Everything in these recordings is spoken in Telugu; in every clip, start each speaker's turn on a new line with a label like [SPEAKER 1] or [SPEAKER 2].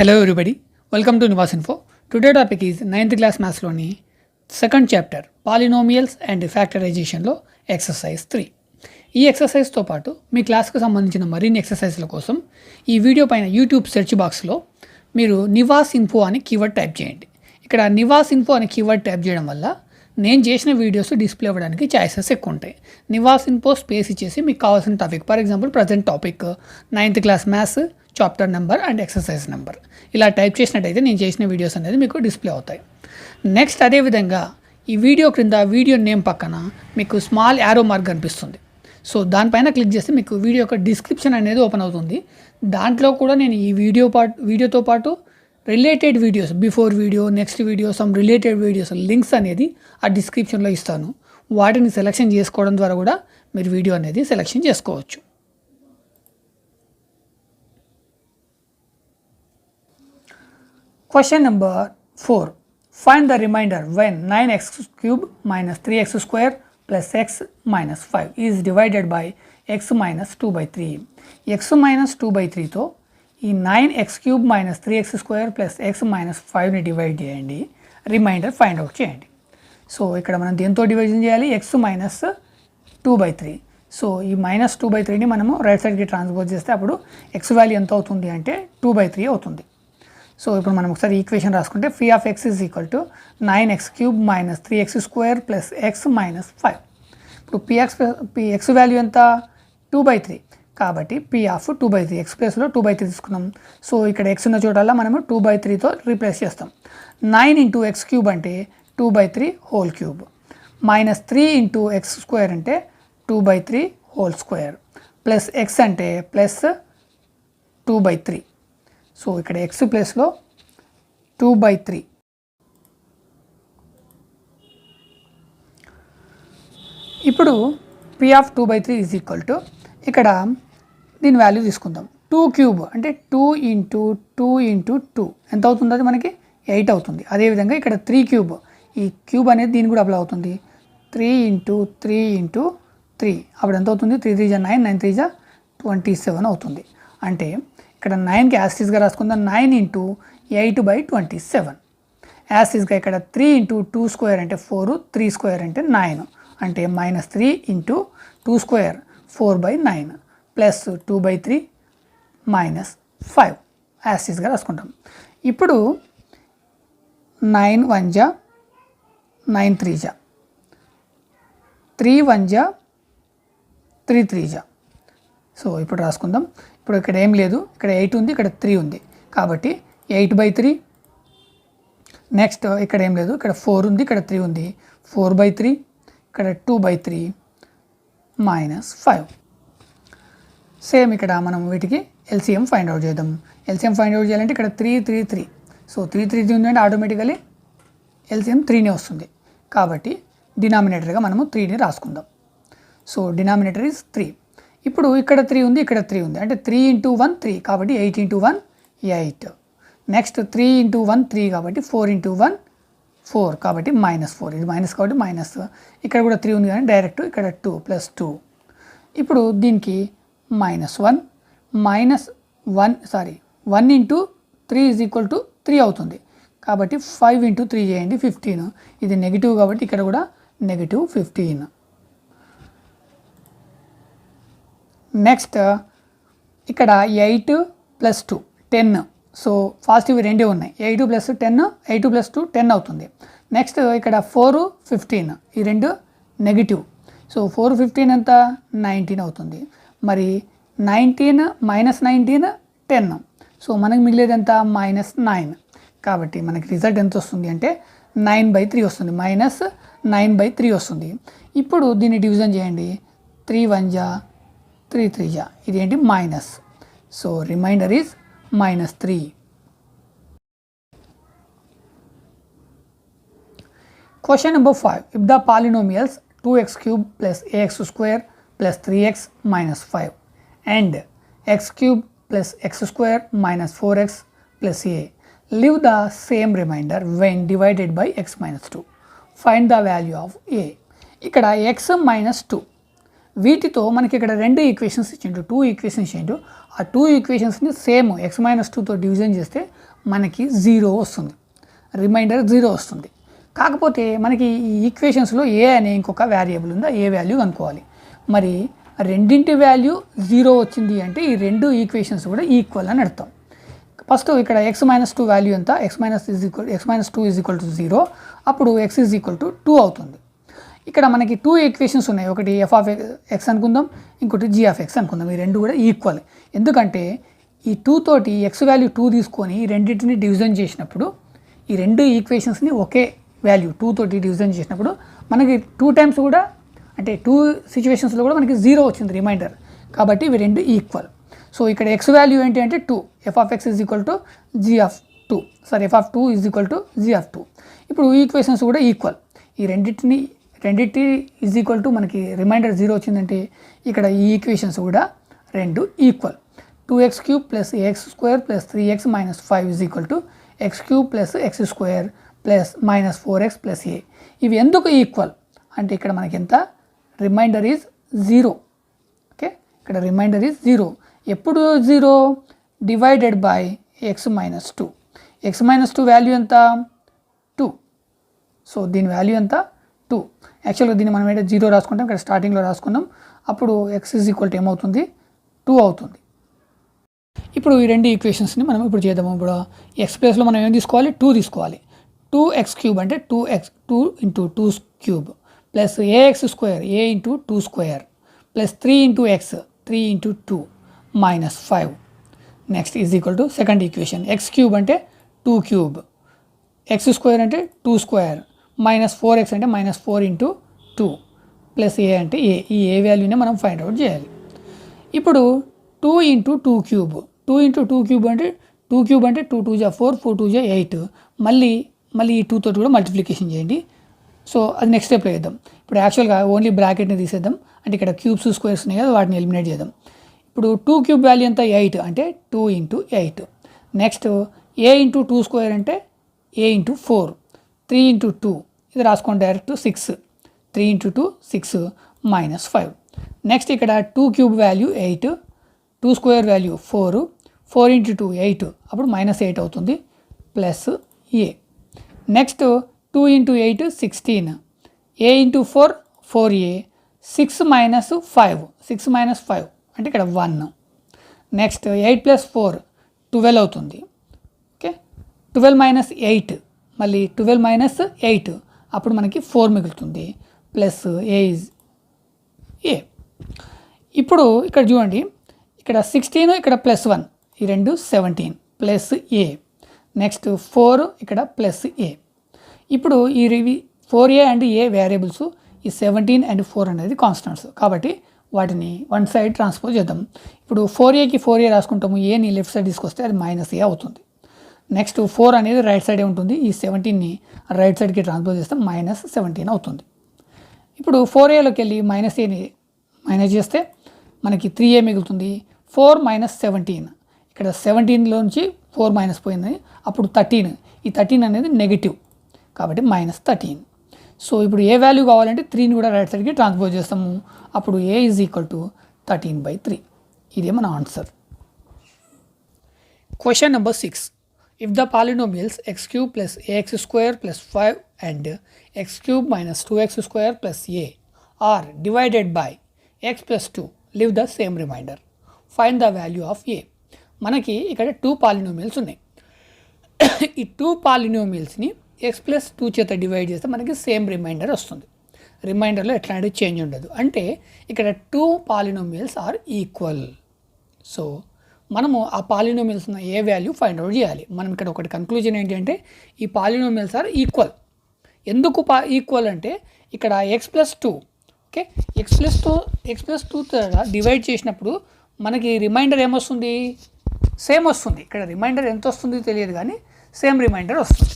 [SPEAKER 1] Hello everybody, welcome to Nivas Info. Today topic is 9th class maths loni second chapter Polynomials and Factorization లో exercise 3. ఈ ఎక్సర్సైజ్ తో పాటు మీ క్లాస్కి సంబంధించిన మరిన్ని ఎక్సర్సైజ్ల కోసం ఈ వీడియో పైన యూట్యూబ్ సెర్చ్ బాక్స్లో మీరు నివాస్ ఇన్ఫో అని కీవర్డ్ టైప్ చేయండి. ఇక్కడ నివాస్ ఇన్ఫో అని కీవర్డ్ టైప్ చేయడం వల్ల నేను చేసిన వీడియోస్ డిస్ప్లే అవ్వడానికి ఛాయిసెస్ ఎక్కువ ఉంటాయి. నివాస్ ఇన్ఫో స్పేస్ ఇచ్చేసి మీకు కావాల్సిన topic, for example present topic 9th class maths chapter number and exercise number ఇలా టైప్ చేసినట్టయితే నేను చేసిన వీడియోస్ అనేది మీకు డిస్ప్లే అవుతాయి. నెక్స్ట్ అదేవిధంగా ఈ వీడియో క్రింద వీడియో నేమ్ పక్కన మీకు స్మాల్ యారో మార్క్ కనిపిస్తుంది. సో దానిపైన క్లిక్ చేస్తే మీకు వీడియో యొక్క డిస్క్రిప్షన్ అనేది ఓపెన్ అవుతుంది. దాంట్లో కూడా నేను ఈ వీడియోతో పాటు related videos, before video, next video, some related videos links అనేది ఆ డిస్క్రిప్షన్లో ఇస్తాను. వాటిని సెలెక్షన్ చేసుకోవడం ద్వారా కూడా మీరు వీడియో అనేది సెలెక్షన్ చేసుకోవచ్చు. Question number 4. Find the remainder when 9x cube minus 3x square plus x minus 5 is divided by x minus 2 by 3. x minus 2 by 3 తో ఈ 9x cube minus 3x square plus x minus 5ని డివైడ్ చేయండి, రిమైండర్ ఫైండ్ అవుట్ చేయండి. సో ఇక్కడ మనం దేంతో డివిజన్ చేయాలి? x minus 2 by 3. సో ఈ మైనస్ 2 by 3ని మనము రైట్ సైడ్కి ట్రాన్స్పోజ్ చేస్తే అప్పుడు x వాల్యూ ఎంత అవుతుంది అంటే 2 by 3 అవుతుంది. సో ఇప్పుడు మనం ఒకసారి ఈక్వేషన్ రాసుకుంటే fee of X is equal to 9x cube minus 3x square plus X minus 5. ఇప్పుడు ఎక్స్ వాల్యూ ఎంత? 2/3. కాబట్టి పీ ఆఫ్ 2/3, ఎక్స్ ప్లేస్లో 2/3 తీసుకున్నాం. సో ఇక్కడ ఎక్స్ ఉన్న చోటల్లా మనము 2/3తో రీప్లేస్ చేస్తాం. 9 ఇంటూ ఎక్స్ క్యూబ్ అంటే 2/3 whole cube, minus 3 into X square అంటే 2/3 హోల్ స్క్వేర్, ప్లస్ ఎక్స్ అంటే ప్లస్ 2/3. సో ఇక్కడ ఎక్స్ ప్లేస్లో 2/3. ఇప్పుడు P of 2/3 is equal to ఇక్కడ దీని వాల్యూ తీసుకుందాం. 2 క్యూబ్ అంటే 2 ఇంటూ 2 ఇంటూ 2 ఎంత అవుతుంది? అది మనకి 8 అవుతుంది. అదేవిధంగా ఇక్కడ 3 క్యూబ్, ఈ క్యూబ్ అనేది దీని కూడా అప్లై అవుతుంది. 3 ఇంటూ 3 ఇంటూ 3 అప్పుడు ఎంత అవుతుంది? 3 3 9, 9 3 27 అవుతుంది. అంటే ఇక్కడ 9కి యాస్టీస్గా రాసుకుందాం. 9 ఇంటూ 8/27. యాస్టీస్గా ఇక్కడ 3 ఇంటూ 2 స్క్వేర్ అంటే 4, 3 స్క్వేర్ అంటే 9, అంటే minus 3 into 2 square 4/9 plus 2/3 minus 5 యాస్టీస్గా రాసుకుంటాం. ఇప్పుడు 9 1 జా 9 3 జా 3 1 జా 3 3 జా. సో ఇప్పుడు రాసుకుందాం. ఇప్పుడు ఇక్కడ ఏం లేదు, ఇక్కడ 8 ఉంది, ఇక్కడ 3 ఉంది, కాబట్టి 8/3. నెక్స్ట్ ఇక్కడ ఏం లేదు, ఇక్కడ 4 ఉంది, ఇక్కడ 3 ఉంది, 4/3, ఇక్కడ 2/3 మైనస్ 5. సేమ్ ఇక్కడ మనం వీటికి ఎల్సిఎం ఫైండ్ అవుట్ చేద్దాం. ఎల్సిఎం ఫైండ్ అవుట్ చేయాలంటే ఇక్కడ 3 3 3. సో 3 3 3 ఉందంటే ఆటోమేటికలీ ఎల్సిఎం 3నే వస్తుంది. కాబట్టి డినామినేటర్గా మనము 3ని రాసుకుందాం. So denominator is 3. ఇప్పుడు ఇక్కడ 3 ఉంది, ఇక్కడ 3 ఉంది, అంటే 3 ఇంటూ 1 3, కాబట్టి 8 ఇంటూ 1 8. నెక్స్ట్ 3 ఇంటూ 1 3, కాబట్టి 4 ఇంటూ 1 4, కాబట్టి మైనస్ 4. ఇది మైనస్ కాబట్టి మైనస్. ఇక్కడ కూడా 3 ఉంది కానీ డైరెక్ట్ ఇక్కడ 2 ప్లస్ 2. ఇప్పుడు దీనికి -1 minus 1 into 3 is equal to 3 అవుతుంది. కాబట్టి 5 ఇంటూ 3 చేయండి, 15. ఇది నెగిటివ్ కాబట్టి ఇక్కడ కూడా నెగిటివ్ 15. నెక్స్ట్ ఇక్కడ 8 ప్లస్ 2 10. సో పాజిటివ్ రెండే ఉన్నాయి. 8 ప్లస్ 10, 8 ప్లస్ 2 10 అవుతుంది. నెక్స్ట్ ఇక్కడ 4 15, ఈ రెండు నెగిటివ్. సో 4 15 ఎంత? 19 అవుతుంది. మరి 19 మైనస్ 19 10. సో మనకి మిగిలేది ఎంత? -9. కాబట్టి మనకి రిజల్ట్ ఎంత వస్తుంది అంటే 9/3 వస్తుంది, మైనస్ 9/3 వస్తుంది. ఇప్పుడు దీన్ని డివిజన్ చేయండి. 3 1 జా 3 3 జా, ఇది ఏంటి? Minus. So remainder is -3. Question number 5. If the polynomials 2x cube plus ax square plus 3x minus 5 and x cube plus x square minus 4x plus a leave the same remainder when divided by x minus 2. Find the value of a. ఇక్కడ x minus 2 వీటితో మనకి ఇక్కడ 2 ఈక్వేషన్స్ ఇచ్చిండు, 2 ఈక్వేషన్స్ ఇచ్చిండు. ఆ 2 ఈక్వేషన్స్ని సేమ్ x-2తో డివిజన్ చేస్తే మనకి 0 వస్తుంది, రిమైండర్ 0 వస్తుంది. కాకపోతే మనకి ఈ ఈక్వేషన్స్లో ఏ అనే ఇంకొక వేరియబుల్ ఉందా, ఏ వాల్యూ కనుక్కోవాలి. మరి రెండింటి వాల్యూ 0 వచ్చింది అంటే ఈ 2 ఈక్వేషన్స్ కూడా ఈక్వల్ అని అర్థం. ఫస్ట్ ఇక్కడ x-2 వాల్యూ ఎంత, x-2 ఈజ్ ఈక్వల్ టు 0, అప్పుడు x ఈజ్ ఈక్వల్ టు 2 అవుతుంది. ఇక్కడ మనకి 2 ఈక్వేషన్స్ ఉన్నాయి, ఒకటి f(x) అనుకుందాం, ఇంకోటి g(x) అనుకుందాం. ఈ రెండు కూడా ఈక్వల్. ఎందుకంటే ఈ 2 తోటి x వాల్యూ 2 తీసుకొని ఈ రెండింటిని డివిజన్ చేసినప్పుడు ఈ 2 ఈక్వేషన్స్ని ఒకే వాల్యూ 2 తోటి డివిజన్ చేసినప్పుడు మనకి 2 టైమ్స్ కూడా అంటే 2 సిచ్యువేషన్స్లో కూడా మనకి 0 వచ్చింది రిమైండర్. కాబట్టి ఇవి రెండు ఈక్వల్. సో ఇక్కడ x వాల్యూ ఏంటి అంటే 2, f(x) is equal to g(2), sorry f(2) is equal to g(2). ఇప్పుడు ఈ ఈక్వేషన్స్ కూడా ఈక్వల్. ఈ రెండింటి ఈజ్ ఈక్వల్ టు మనకి రిమైండర్ 0 వచ్చిందంటే ఇక్కడ ఈ ఈక్వేషన్స్ కూడా రెండు equal. 2x³ plus ax² plus 3x minus 5 is equal to x³ plus x² plus minus 4x plus a. ఇవి ఎందుకు ఈక్వల్ అంటే ఇక్కడ మనకి ఎంత, రిమైండర్ ఈజ్ 0. ఓకే, ఇక్కడ రిమైండర్ ఈజ్ 0. ఎప్పుడు 0? Divided by x-2. x-2 value ఎంత, 2. సో దీని వాల్యూ ఎంత, 2. యాక్చువల్గా దీన్ని మనం ఏంటంటే 0 రాసుకుంటాం, ఇక్కడ స్టార్టింగ్లో రాసుకున్నాం. అప్పుడు x ఈజ్ ఈక్వల్ టు ఏమవుతుంది, 2 అవుతుంది. ఇప్పుడు ఈ రెండు ఈక్వేషన్స్ని మనం ఇప్పుడు చేద్దాము. ఇప్పుడు x ప్లేస్లో మనం ఏం తీసుకోవాలి, 2 తీసుకోవాలి. 2x³ అంటే 2 into 2³ plus ax² a into 2² plus 3 into x 3 into 2 minus 5. Next is equal to second equation, x³ అంటే 2³ x² అంటే 2² మైనస్ 4x అంటే మైనస్ 4 ఇంటూ 2 ప్లస్ a అంటే a. ఈ a వాల్యూనే మనం ఫైండ్ అవుట్ చేయాలి. ఇప్పుడు 2 ఇంటూ 2³ 2 ఇంటూ 2³ అంటే 2³ అంటే 2 2 4 4 2 8. మళ్ళీ ఈ 2 తోటి కూడా మల్టిప్లికేషన్ చేయండి. సో అది నెక్స్ట్ స్టెప్లో చేద్దాం. ఇప్పుడు యాక్చువల్గా ఓన్లీ బ్రాకెట్ని తీసేద్దాం, అంటే ఇక్కడ క్యూబ్స్ స్క్వేర్స్ ఉన్నాయి కదా, వాటిని ఎలిమినేట్ చేద్దాం. ఇప్పుడు 2³ వాల్యూ ఎంత, 8 అంటే 2 ఇంటూ 8. నెక్స్ట్ a ఇంటూ 2² అంటే a ఇంటూ 4, 3 ఇంటూ 2 ఇది రాసుకోండి డైరెక్ట్ 6, 3 ఇంటూ 2 6 మైనస్ 5. నెక్స్ట్ ఇక్కడ 2³ వాల్యూ 8, 2² వాల్యూ 4, 4 ఇంటూ 2 8, అప్పుడు మైనస్ 8 అవుతుంది plus a. Next 2 into 8 16, a into 4 4a, 6 minus 5 6 minus 5 అంటే ఇక్కడ 1. నెక్స్ట్ 8 ప్లస్ 4 12 అవుతుంది. ఓకే, 12 మైనస్ 8 మళ్ళీ 12 మైనస్ 8 అప్పుడు మనకి 4 మిగులుతుంది ప్లస్ a ఈజ్ a. ఇప్పుడు ఇక్కడ చూడండి, ఇక్కడ 16 ఇక్కడ ప్లస్ 1 ఈ రెండు 17 ప్లస్ a. నెక్స్ట్ 4 ఇక్కడ ప్లస్ a. ఇప్పుడు ఈ 4a అండ్ a వేరియబుల్స్, ఈ 17 అండ్ 4 అనేది కాన్స్టెంట్స్ కాబట్టి వాటిని వన్ సైడ్ ట్రాన్స్పోజ్ చేద్దాం. ఇప్పుడు 4aకి 4a రాసుకుంటాము, ఏని లెఫ్ట్ సైడ్ తీసుకొస్తే అది మైనస్ a అవుతుంది. నెక్స్ట్ 4 అనేది రైట్ సైడే ఉంటుంది, ఈ 17ని రైట్ సైడ్కి ట్రాన్స్పోజ్ చేస్తే మైనస్ 17 అవుతుంది. ఇప్పుడు 4aలోకి వెళ్ళి మైనస్ aని మైనస్ చేస్తే మనకి 3a మిగులుతుంది. 4 మైనస్ 17, ఇక్కడ 17లోంచి 4 మైనస్ పోయింది, అప్పుడు 13. ఈ 13 అనేది నెగిటివ్ కాబట్టి మైనస్ 13. సో ఇప్పుడు ఏ వాల్యూ కావాలంటే 3ని కూడా రైట్ సైడ్కి ట్రాన్స్పోజ్ చేస్తాము, అప్పుడు a ఈజ్ ఈక్వల్ టు 13/3. ఇదే మన answer. Question number 6. If the polynomials x³ plus ax² plus 5 and x³ minus 2x² plus a are divided by x plus 2 leave the same remainder, find the value of a. మనకి ఇక్కడ 2 పాలినోమియల్స్ ఉన్నాయి. ఈ 2 పాలినోమియల్స్ని x ప్లస్ 2 చేత డివైడ్ చేస్తే మనకి సేమ్ రిమైండర్ వస్తుంది. రిమైండర్లో ఎట్లాంటి చేంజ్ ఉండదు. అంటే ఇక్కడ 2 పాలినోమియల్స్ ఆర్ ఈక్వల్. సో మనము ఆ పాలినోమియల్స్ ఉన్న ఏ వాల్యూ ఫైండ్ అవుట్ చేయాలి. మనం ఇక్కడ ఒకటి కన్క్లూజన్ ఏంటంటే ఈ పాలినోమియల్స్ ఆర్ ఈక్వల్. ఎందుకు ఈక్వల్ అంటే ఇక్కడ x plus 2, okay, x plus 2 divide చేసినప్పుడు మనకి రిమైండర్ ఏమొస్తుంది, సేమ్ వస్తుంది. ఇక్కడ రిమైండర్ ఎంత వస్తుంది తెలియదు కానీ సేమ్ రిమైండర్ వస్తుంది.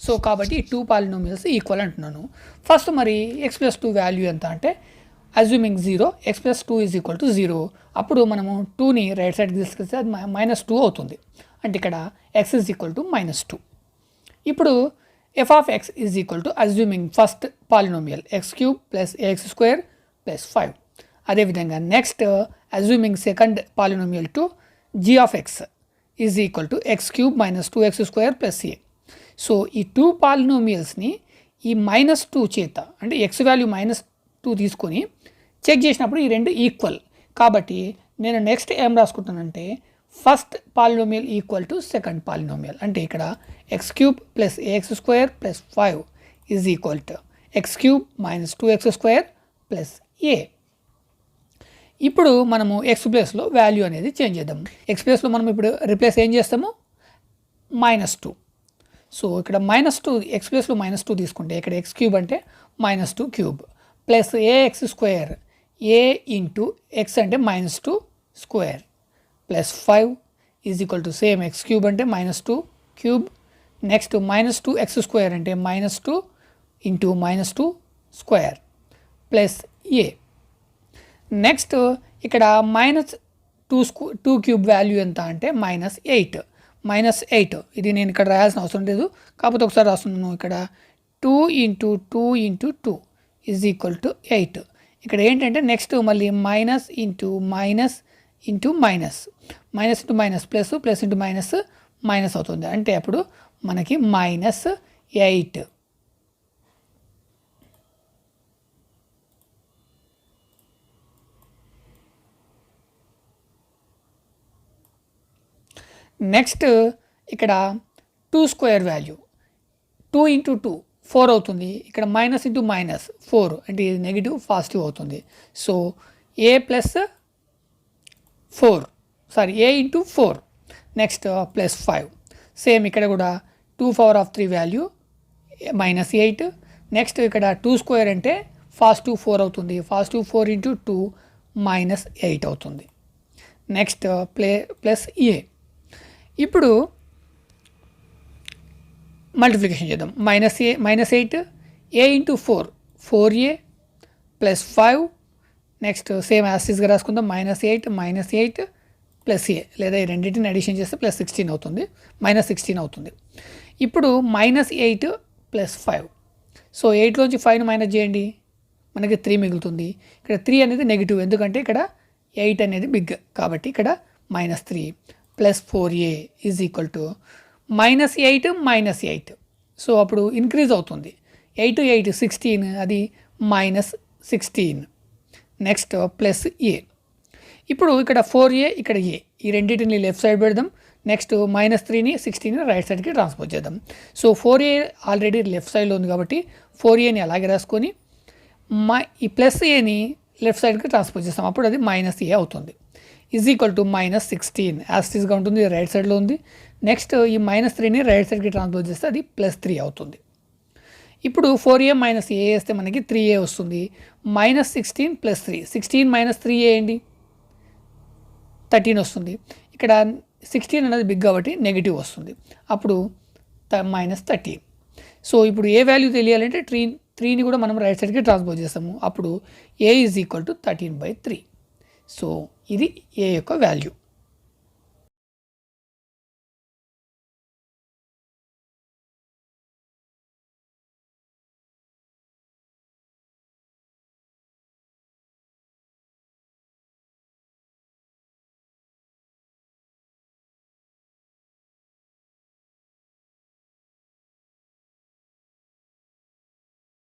[SPEAKER 1] సో కాబట్టి ఈ 2 పాలినోమియల్స్ ఈక్వల్ అంటున్నాను. ఫస్ట్ మరి x ప్లస్ 2 వాల్యూ ఎంత అంటే assuming 0, x plus 2 is equal to 0. అప్పుడు మనము 2ని రైట్ సైడ్కి తీసుకొస్తే అది మైనస్ 2 అవుతుంది. అంటే ఇక్కడ x is equal to minus 2. ఇప్పుడు f of x is equal to assuming first polynomial x³ plus ax² plus 5. అదేవిధంగా next assuming second polynomial to g of x is equal to x³ minus 2x² plus a. So ఈ 2 పాలినోమియల్స్ని ఈ -2 చేత అంటే x వాల్యూ -2 తీసుకొని చెక్ చేసినప్పుడు ఈ రెండు ఈక్వల్. కాబట్టి నేను నెక్స్ట్ ఏం రాసుకుంటానంటే first polynomial equal to second polynomial. అంటే ఇక్కడ x³ plus ax² plus 5 is equal to x³ minus 2x² plus a. ఇప్పుడు మనము x ప్లేస్లో వాల్యూ అనేది చేంజ్ చేద్దాం. x ప్లేస్లో మనం ఇప్పుడు రిప్లేస్ ఏం చేస్తాము -2. సో ఇక్కడ -2 x ప్లేస్లో -2 తీసుకుంటే ఇక్కడ x³ అంటే -2³ plus ax² a into x అంటే -2 square plus 5 is equal to same x³ అంటే -2³ నెక్స్ట్ -2x² అంటే -2 into -2 square plus a. Next ఇక్కడ -2³ వాల్యూ ఎంత అంటే -8. ఇది నేను ఇక్కడ రాయాల్సిన అవసరం లేదు, కాకపోతే ఒకసారి రాస్తున్నాను. ఇక్కడ 2 into 2 into 2 is equal to 8. ఇక్కడ ఏంటంటే నెక్స్ట్ మళ్ళీ minus into minus into minus, minus into minus plus, plus into minus minus అవుతుంది. అంటే అప్పుడు మనకి -8. నెక్స్ట్ ఇక్కడ 2 స్క్వేర్ వాల్యూ 2 ఇంటూ 2 4 అవుతుంది. ఇక్కడ మైనస్ ఇంటూ మైనస్ 4 అంటే ఇది నెగిటివ్ పాజిటివ్ అవుతుంది. So a plus 4 a into 4 next plus 5. Same ఇక్కడ కూడా 2⁻³ వాల్యూ -8. నెక్స్ట్ ఇక్కడ 2 స్క్వేర్ అంటే పాజిటివ్ 4 అవుతుంది. పాజిటివ్ 4 ఇంటూ 2 -8 అవుతుంది. Next plus a. ఇప్పుడు మల్టిప్లికేషన్ చేద్దాం. -8 a into 4 4a plus 5 next same యాసిస్గా రాసుకుందాం. -8 ప్లస్ a లేదా ఈ రెండింటిని అడిషన్ చేస్తే +16 అవుతుంది, -16 అవుతుంది. ఇప్పుడు -8 ప్లస్ 5. సో 8లోంచి 5ని మైనస్ చేయండి, మనకి 3 మిగులుతుంది. ఇక్కడ 3 అనేది నెగిటివ్, ఎందుకంటే ఇక్కడ 8 అనేది బిగ్ కాబట్టి ఇక్కడ -3 plus 4a is equal to -8. So అప్పుడు ఇంక్రీజ్ అవుతుంది. 8 8 16 అది -16. Next plus a. ఇప్పుడు ఇక్కడ 4a ఇక్కడ a ఈ రెండింటిని లెఫ్ట్ సైడ్ పెడదాం. నెక్స్ట్ -3ని 16ని రైట్ సైడ్కి ట్రాన్స్పోజ్ చేద్దాం. సో 4a ఆల్రెడీ లెఫ్ట్ సైడ్లో ఉంది కాబట్టి 4aని అలాగే రాసుకొని ఈ ప్లస్ aని లెఫ్ట్ సైడ్కి ట్రాన్స్పోజ్ చేస్తాం. అప్పుడు అది -a అవుతుంది. ఈజ్ ఈక్వల్ టు -16 యాస్టీస్గా ఉంటుంది, రైట్ సైడ్లో ఉంది. నెక్స్ట్ ఈ -3ని రైట్ సైడ్కి ట్రాన్స్పోజ్ చేస్తే అది +3 అవుతుంది. ఇప్పుడు 4a మైనస్ a వేస్తే మనకి 3a వస్తుంది. -16 ప్లస్ 3 16 మైనస్ 3a ఏంటి 13 వస్తుంది. ఇక్కడ 16 అనేది బిగ్ కాబట్టి నెగిటివ్ వస్తుంది, అప్పుడు -13. సో ఇప్పుడు ఏ వాల్యూ తెలియాలంటే 3ని కూడా మనం రైట్ సైడ్కి ట్రాన్స్పోజ్ చేస్తాము. అప్పుడు a is equal to 13/3. So ఇది a యొక్క వాల్యూ.